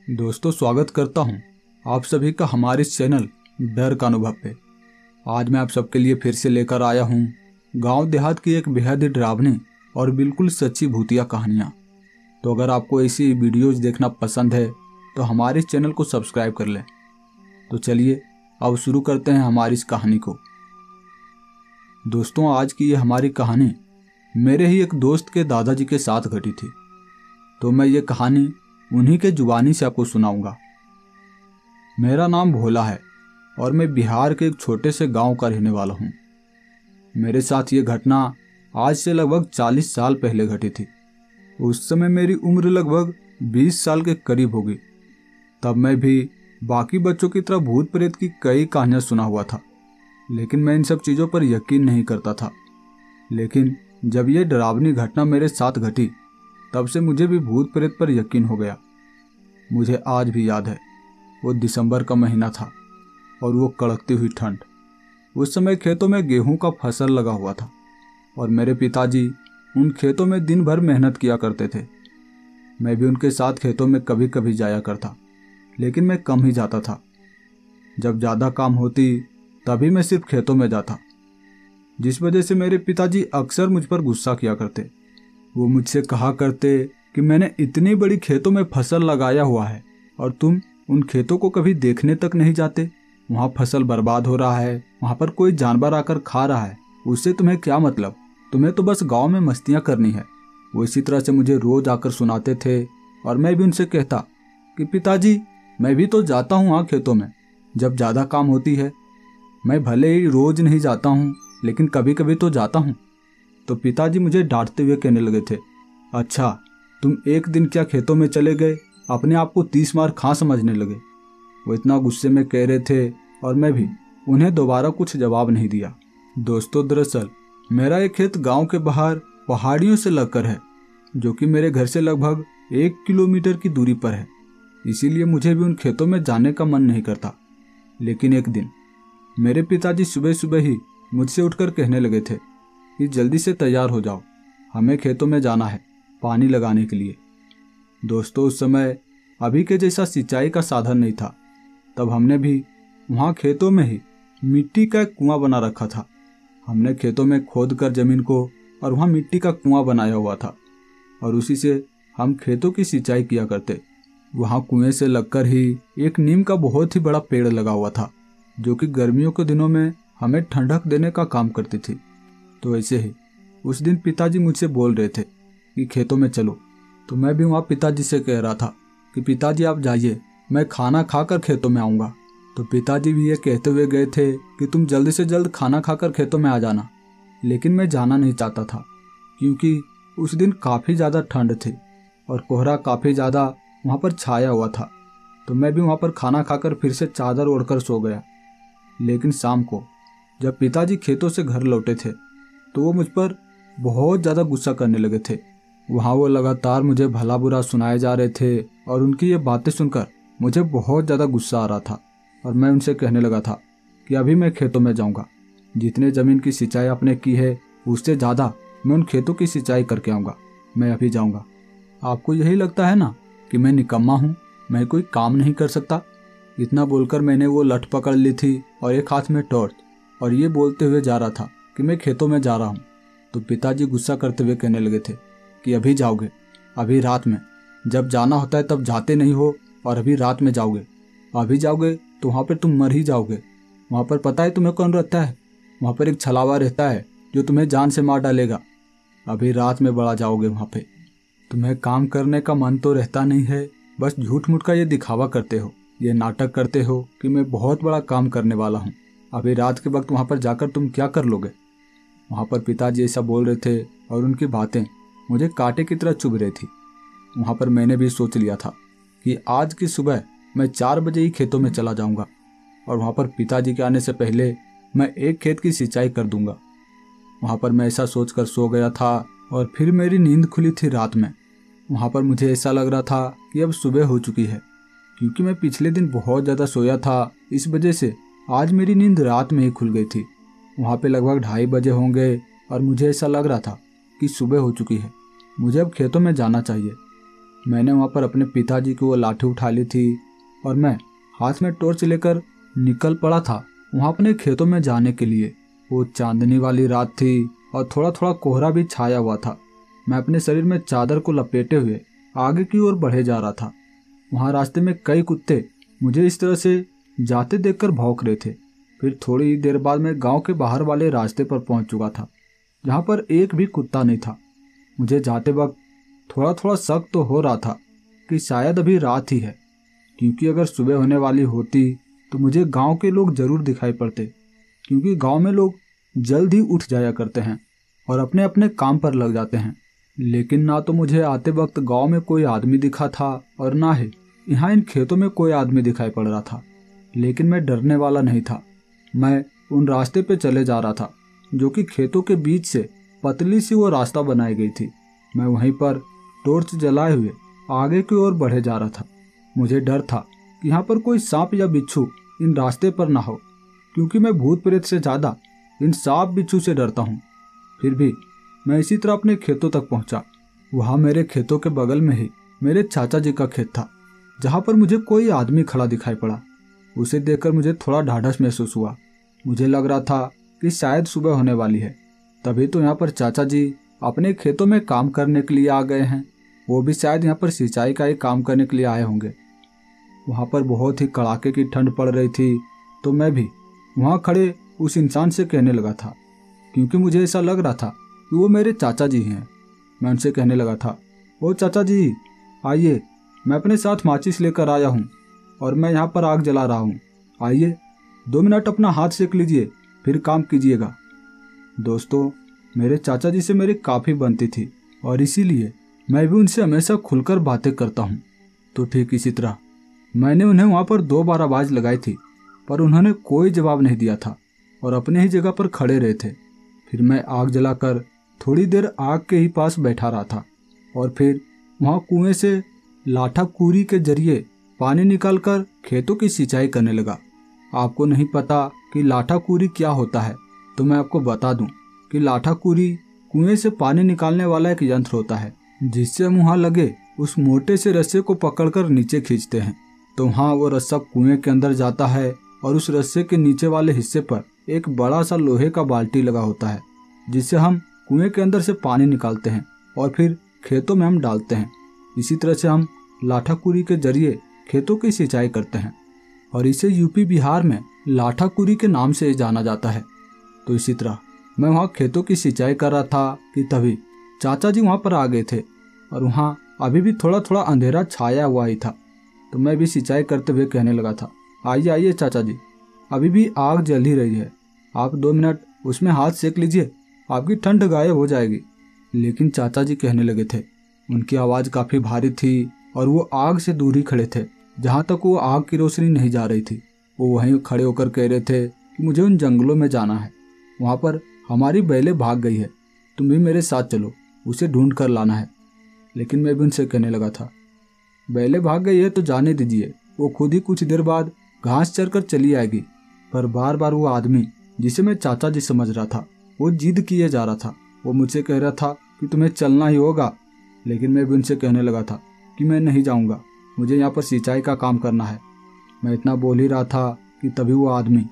दोस्तों, स्वागत करता हूं आप सभी का हमारे इस चैनल डर का अनुभव पे। आज मैं आप सबके लिए फिर से लेकर आया हूं गांव देहात की एक बेहद ही डरावनी और बिल्कुल सच्ची भूतिया कहानियां। तो अगर आपको ऐसी वीडियोज देखना पसंद है तो हमारे इस चैनल को सब्सक्राइब कर लें। तो चलिए अब शुरू करते हैं हमारी इस कहानी को। दोस्तों, आज की ये हमारी कहानी मेरे ही एक दोस्त के दादाजी के साथ घटी थी। तो मैं ये कहानी उन्हीं के जुबानी से आपको सुनाऊंगा। मेरा नाम भोला है और मैं बिहार के एक छोटे से गांव का रहने वाला हूं। मेरे साथ ये घटना आज से लगभग 40 साल पहले घटी थी। उस समय मेरी उम्र लगभग 20 साल के करीब होगी। तब मैं भी बाकी बच्चों की तरह भूत प्रेत की कई कहानियां सुना हुआ था, लेकिन मैं इन सब चीज़ों पर यकीन नहीं करता था। लेकिन जब ये डरावनी घटना मेरे साथ घटी तब से मुझे भी भूत प्रेत पर यकीन हो गया। मुझे आज भी याद है, वो दिसंबर का महीना था और वो कड़कती हुई ठंड। उस समय खेतों में गेहूं का फसल लगा हुआ था और मेरे पिताजी उन खेतों में दिन भर मेहनत किया करते थे। मैं भी उनके साथ खेतों में कभी कभी जाया करता, लेकिन मैं कम ही जाता था। जब ज़्यादा काम होती तभी मैं सिर्फ खेतों में जाता, जिस वजह से मेरे पिताजी अक्सर मुझ पर गुस्सा किया करते। वो मुझसे कहा करते कि मैंने इतनी बड़ी खेतों में फसल लगाया हुआ है और तुम उन खेतों को कभी देखने तक नहीं जाते। वहाँ फसल बर्बाद हो रहा है, वहाँ पर कोई जानवर आकर खा रहा है, उससे तुम्हें क्या मतलब? तुम्हें तो बस गांव में मस्तियाँ करनी है। वो इसी तरह से मुझे रोज आकर सुनाते थे और मैं भी उनसे कहता कि पिताजी, मैं भी तो जाता हूँ वहाँ खेतों में जब ज़्यादा काम होती है। मैं भले ही रोज नहीं जाता हूँ, लेकिन कभी कभी तो जाता हूँ। तो पिताजी मुझे डांटते हुए कहने लगे थे, अच्छा तुम एक दिन क्या खेतों में चले गए, अपने आप को 30 मार खा समझने लगे। वो इतना गुस्से में कह रहे थे और मैं भी उन्हें दोबारा कुछ जवाब नहीं दिया। दोस्तों, दरअसल मेरा एक खेत गांव के बाहर पहाड़ियों से लगकर है, जो कि मेरे घर से लगभग 1 किलोमीटर की दूरी पर है। इसीलिए मुझे भी उन खेतों में जाने का मन नहीं करता। लेकिन एक दिन मेरे पिताजी सुबह सुबह ही मुझसे उठकर कहने लगे थे कि जल्दी से तैयार हो जाओ, हमें खेतों में जाना है पानी लगाने के लिए। दोस्तों, उस समय अभी के जैसा सिंचाई का साधन नहीं था। तब हमने भी वहाँ खेतों में ही मिट्टी का एक कुआं बना रखा था। हमने खेतों में खोद कर जमीन को और वहाँ मिट्टी का कुआं बनाया हुआ था और उसी से हम खेतों की सिंचाई किया करते। वहाँ कुएं से लगकर ही एक नीम का बहुत ही बड़ा पेड़ लगा हुआ था, जो कि गर्मियों के दिनों में हमें ठंडक देने का काम करती थी। तो ऐसे ही उस दिन पिताजी मुझसे बोल रहे थे कि खेतों में चलो। तो मैं भी वहाँ पिताजी से कह रहा था कि पिताजी आप जाइए, मैं खाना खाकर खेतों में आऊँगा। तो पिताजी भी ये कहते हुए गए थे कि तुम जल्दी से जल्द खाना खाकर खेतों में आ जाना। लेकिन मैं जाना नहीं चाहता था, क्योंकि उस दिन काफ़ी ज़्यादा ठंड थी और कोहरा काफ़ी ज़्यादा वहाँ पर छाया हुआ था। तो मैं भी वहाँ पर खाना खाकर फिर से चादर ओढ़कर सो गया। लेकिन शाम को जब पिताजी खेतों से घर लौटे थे तो वो मुझ पर बहुत ज़्यादा गुस्सा करने लगे थे। वहाँ वो लगातार मुझे भला बुरा सुनाए जा रहे थे और उनकी ये बातें सुनकर मुझे बहुत ज़्यादा गुस्सा आ रहा था। और मैं उनसे कहने लगा था कि अभी मैं खेतों में जाऊँगा, जितने ज़मीन की सिंचाई आपने की है उससे ज़्यादा मैं उन खेतों की सिंचाई करके आऊँगा। मैं अभी जाऊँगा। आपको यही लगता है ना कि मैं निकम्मा हूँ, मैं कोई काम नहीं कर सकता? इतना बोलकर मैंने वो लठ पकड़ ली थी और एक हाथ में टॉर्च, और ये बोलते हुए जा रहा था कि मैं खेतों में जा रहा हूँ। तो पिताजी गुस्सा करते हुए कहने लगे थे कि अभी जाओगे, अभी रात में, जब जाना होता है तब जाते नहीं हो और अभी रात में जाओगे। अभी जाओगे तो वहाँ पर तुम मर ही जाओगे। वहाँ पर पता है तुम्हें कौन रहता है? वहाँ पर एक छलावा रहता है जो तुम्हें जान से मार डालेगा। अभी रात में बड़ा जाओगे वहाँ पे। तुम्हें काम करने का मन तो रहता नहीं है, बस झूठ मूठ का ये दिखावा करते हो, ये नाटक करते हो कि मैं बहुत बड़ा काम करने वाला हूँ। अभी रात के वक्त वहाँ पर जाकर तुम क्या कर लोगे? वहाँ पर पिताजी ऐसा बोल रहे थे और उनकी बातें मुझे कांटे की तरह चुभ रही थी। वहाँ पर मैंने भी सोच लिया था कि आज की सुबह मैं 4 बजे ही खेतों में चला जाऊँगा और वहाँ पर पिताजी के आने से पहले मैं एक खेत की सिंचाई कर दूँगा। वहाँ पर मैं ऐसा सोचकर सो गया था और फिर मेरी नींद खुली थी रात में। वहाँ पर मुझे ऐसा लग रहा था कि अब सुबह हो चुकी है, क्योंकि मैं पिछले दिन बहुत ज़्यादा सोया था। इस वजह से आज मेरी नींद रात में ही खुल गई थी। वहाँ पे लगभग 2:30 बजे होंगे और मुझे ऐसा लग रहा था कि सुबह हो चुकी है, मुझे अब खेतों में जाना चाहिए। मैंने वहाँ पर अपने पिताजी की वो लाठी उठा ली थी और मैं हाथ में टॉर्च लेकर निकल पड़ा था वहाँ अपने खेतों में जाने के लिए। वो चांदनी वाली रात थी और थोड़ा थोड़ा कोहरा भी छाया हुआ था। मैं अपने शरीर में चादर को लपेटे हुए आगे की ओर बढ़े जा रहा था। वहाँ रास्ते में कई कुत्ते मुझे इस तरह से जाते देखकर भौंक रहे थे। फिर थोड़ी ही देर बाद मैं गांव के बाहर वाले रास्ते पर पहुंच चुका था, जहाँ पर एक भी कुत्ता नहीं था। मुझे जाते वक्त थोड़ा थोड़ा शक तो हो रहा था कि शायद अभी रात ही है, क्योंकि अगर सुबह होने वाली होती तो मुझे गांव के लोग जरूर दिखाई पड़ते, क्योंकि गांव में लोग जल्द ही उठ जाया करते हैं और अपने अपने काम पर लग जाते हैं। लेकिन ना तो मुझे आते वक्त गांव में कोई आदमी दिखा था और ना ही यहाँ इन खेतों में कोई आदमी दिखाई पड़ रहा था। लेकिन मैं डरने वाला नहीं था। मैं उन रास्ते पे चले जा रहा था जो कि खेतों के बीच से पतली सी वो रास्ता बनाई गई थी। मैं वहीं पर टॉर्च जलाए हुए आगे की ओर बढ़े जा रहा था। मुझे डर था कि यहाँ पर कोई सांप या बिच्छू इन रास्ते पर ना हो, क्योंकि मैं भूत प्रेत से ज़्यादा इन सांप बिच्छू से डरता हूँ। फिर भी मैं इसी तरह अपने खेतों तक पहुँचा। वहाँ मेरे खेतों के बगल में ही मेरे चाचा जी का खेत था, जहाँ पर मुझे कोई आदमी खड़ा दिखाई पड़ा। उसे देखकर मुझे थोड़ा ढाढ़स महसूस हुआ। मुझे लग रहा था कि शायद सुबह होने वाली है, तभी तो यहाँ पर चाचा जी अपने खेतों में काम करने के लिए आ गए हैं। वो भी शायद यहाँ पर सिंचाई का ही काम करने के लिए आए होंगे। वहाँ पर बहुत ही कड़ाके की ठंड पड़ रही थी, तो मैं भी वहाँ खड़े उस इंसान से कहने लगा था, क्योंकि मुझे ऐसा लग रहा था कि वो मेरे चाचा जी हैं। मैं उनसे कहने लगा था, ओ चाचा जी आइए, मैं अपने साथ माचिस लेकर आया हूँ और मैं यहाँ पर आग जला रहा हूँ। आइए 2 मिनट अपना हाथ सेक लीजिए, फिर काम कीजिएगा। दोस्तों, मेरे चाचा जी से मेरी काफ़ी बनती थी और इसीलिए मैं भी उनसे हमेशा खुलकर बातें करता हूँ। तो ठीक इसी तरह मैंने उन्हें वहाँ पर 2 बार आवाज़ लगाई थी, पर उन्होंने कोई जवाब नहीं दिया था और अपने ही जगह पर खड़े रहे थे। फिर मैं आग जलाकर थोड़ी देर आग के ही पास बैठा रहा था और फिर वहाँ कुएं से लाठा कूरी के जरिए पानी निकालकर खेतों की सिंचाई करने लगा। आपको नहीं पता कि लाठा कूरी क्या होता है, तो मैं आपको बता दूं कि लाठा कूरी कुएं से पानी निकालने वाला एक यंत्र होता है, जिससे हम वहाँ लगे उस मोटे से रस्से को पकड़कर नीचे खींचते हैं। तो वहाँ वो रस्सा कुएं के अंदर जाता है और उस रस्से के नीचे वाले हिस्से पर एक बड़ा सा लोहे का बाल्टी लगा होता है, जिससे हम कुएं के अंदर से पानी निकालते हैं और फिर खेतों में हम डालते हैं। इसी तरह से हम लाठा कूरी के जरिए खेतों की सिंचाई करते हैं और इसे यूपी बिहार में लाठा कूरी के नाम से जाना जाता है। तो इसी तरह मैं वहाँ खेतों की सिंचाई कर रहा था कि तभी चाचा जी वहाँ पर आ गए थे और वहाँ अभी भी थोड़ा थोड़ा अंधेरा छाया हुआ ही था। तो मैं भी सिंचाई करते हुए कहने लगा था, आइए आइए चाचा जी, अभी भी आग जल ही रही है, आप 2 मिनट उसमें हाथ सेक लीजिए, आपकी ठंड गायब हो जाएगी। लेकिन चाचा जी कहने लगे थे। उनकी आवाज़ काफ़ी भारी थी और वो आग से दूर ही खड़े थे, जहाँ तक वो आग की रोशनी नहीं जा रही थी। वो वहीं खड़े होकर कह रहे थे कि मुझे उन जंगलों में जाना है, वहाँ पर हमारी बैलें भाग गई है, तुम भी मेरे साथ चलो, उसे ढूंढ कर लाना है। लेकिन मैं भी उनसे कहने लगा था, बैलें भाग गई है तो जाने दीजिए, वो खुद ही कुछ देर बाद घास चरकर चली आएगी। पर बार बार वो आदमी, जिसे मैं चाचा जी समझ रहा था, वो जिद किए जा रहा था। वो मुझसे कह रहा था कि तुम्हें चलना ही होगा। लेकिन मैं भी उनसे कहने लगा था कि मैं नहीं जाऊंगा, मुझे यहाँ पर सिंचाई का काम करना है। मैं इतना बोल ही रहा था कि तभी वो आदमी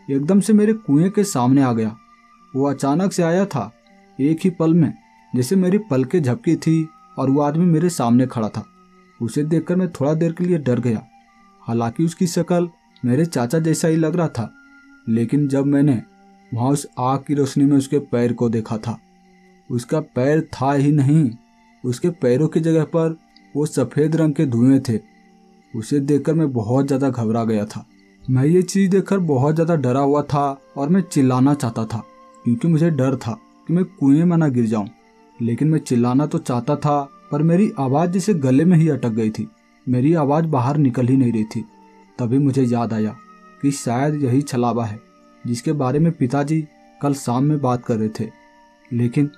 एकदम से मेरे कुएं के सामने आ गया। वो अचानक से आया था, एक ही पल में, जैसे मेरी पलकें झपकी थी और वो आदमी मेरे सामने खड़ा था। उसे देखकर मैं थोड़ा देर के लिए डर गया। हालांकि उसकी शक्ल मेरे चाचा जैसा ही लग रहा था, लेकिन जब मैंने वहाँ उस आग की रोशनी में उसके पैर को देखा था, उसका पैर था ही नहीं, उसके पैरों की जगह पर वो सफ़ेद रंग के धुएं थे। उसे देखकर मैं बहुत ज़्यादा घबरा गया था। मैं ये चीज़ देखकर बहुत ज़्यादा डरा हुआ था और मैं चिल्लाना चाहता था, क्योंकि मुझे डर था कि मैं कुएं में ना गिर जाऊं। लेकिन मैं चिल्लाना तो चाहता था, पर मेरी आवाज़ जैसे गले में ही अटक गई थी, मेरी आवाज़ बाहर निकल ही नहीं रही थी। तभी मुझे याद आया कि शायद यही छलावा है जिसके बारे में पिताजी कल शाम में बात कर रहे थे। लेकिन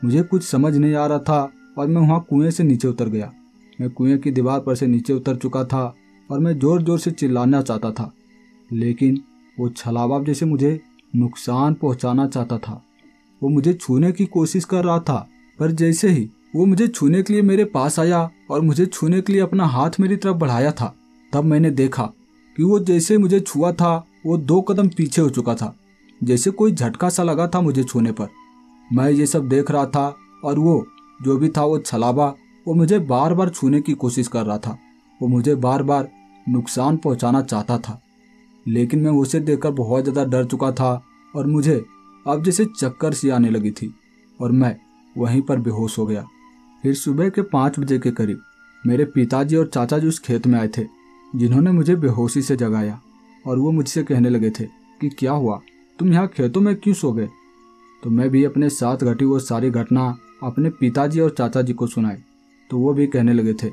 मुझे कुछ समझ नहीं आ रहा था और मैं वहाँ कुएं से नीचे उतर गया। मैं कुएं की दीवार पर से नीचे उतर चुका था और मैं ज़ोर ज़ोर से चिल्लाना चाहता था, लेकिन वो छलावा जैसे मुझे नुकसान पहुँचाना चाहता था। वो मुझे छूने की कोशिश कर रहा था, पर जैसे ही वो मुझे छूने के लिए मेरे पास आया और मुझे छूने के लिए अपना हाथ मेरी तरफ बढ़ाया था। तब मैंने देखा कि वो जैसे मुझे छुआ था वो 2 कदम पीछे हो चुका था, जैसे कोई झटका सा लगा था मुझे छूने पर। मैं ये सब देख रहा था और वो जो भी था वो छलावा वो मुझे बार बार छूने की कोशिश कर रहा था। वो मुझे बार बार नुकसान पहुंचाना चाहता था, लेकिन मैं उसे देखकर बहुत ज़्यादा डर चुका था और मुझे अब जैसे चक्कर सी आने लगी थी और मैं वहीं पर बेहोश हो गया। फिर सुबह के 5 बजे के करीब मेरे पिताजी और चाचा जी उस खेत में आए थे, जिन्होंने मुझे बेहोशी से जगाया और वो मुझसे कहने लगे थे कि क्या हुआ, तुम यहाँ खेतों में क्यों सो गए। तो मैं भी अपने साथ घटी वो सारी घटना अपने पिताजी और चाचा जी को सुनाई। तो वो भी कहने लगे थे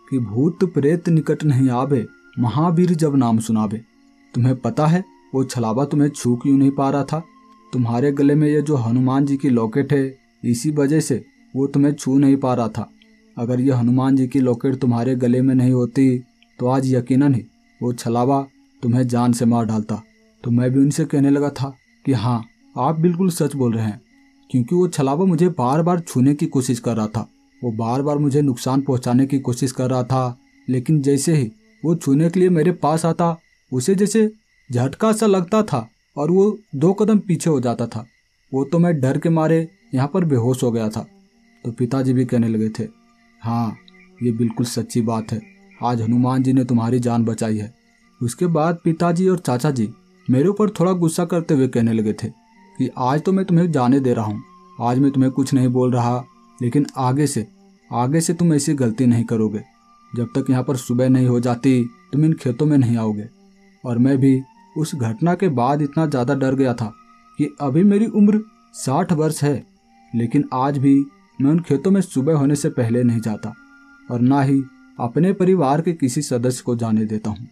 कि भूत प्रेत निकट नहीं आवे, महावीर जब नाम सुनावे। तुम्हें पता है वो छलावा तुम्हें छू क्यों नहीं पा रहा था? तुम्हारे गले में ये जो हनुमान जी की लॉकेट है, इसी वजह से वो तुम्हें छू नहीं पा रहा था। अगर ये हनुमान जी की लॉकेट तुम्हारे गले में नहीं होती तो आज यकीनन ही वो छलावा तुम्हें जान से मार डालता। तो मैं भी उनसे कहने लगा था कि हाँ, आप बिल्कुल सच बोल रहे हैं, क्योंकि वो छलावा मुझे बार बार छूने की कोशिश कर रहा था। वो बार बार मुझे नुकसान पहुंचाने की कोशिश कर रहा था, लेकिन जैसे ही वो छूने के लिए मेरे पास आता उसे जैसे झटका सा लगता था और वो 2 कदम पीछे हो जाता था। वो तो मैं डर के मारे यहाँ पर बेहोश हो गया था। तो पिताजी भी कहने लगे थे, हाँ ये बिल्कुल सच्ची बात है, आज हनुमान जी ने तुम्हारी जान बचाई है। उसके बाद पिताजी और चाचा जी मेरे ऊपर थोड़ा गुस्सा करते हुए कहने लगे थे कि आज तो मैं तुम्हें जाने दे रहा हूँ, आज मैं तुम्हें कुछ नहीं बोल रहा, लेकिन आगे से तुम ऐसी गलती नहीं करोगे। जब तक यहाँ पर सुबह नहीं हो जाती तुम इन खेतों में नहीं आओगे। और मैं भी उस घटना के बाद इतना ज़्यादा डर गया था कि अभी मेरी उम्र 60 वर्ष है, लेकिन आज भी मैं उन खेतों में सुबह होने से पहले नहीं जाता और ना ही अपने परिवार के किसी सदस्य को जाने देता हूँ।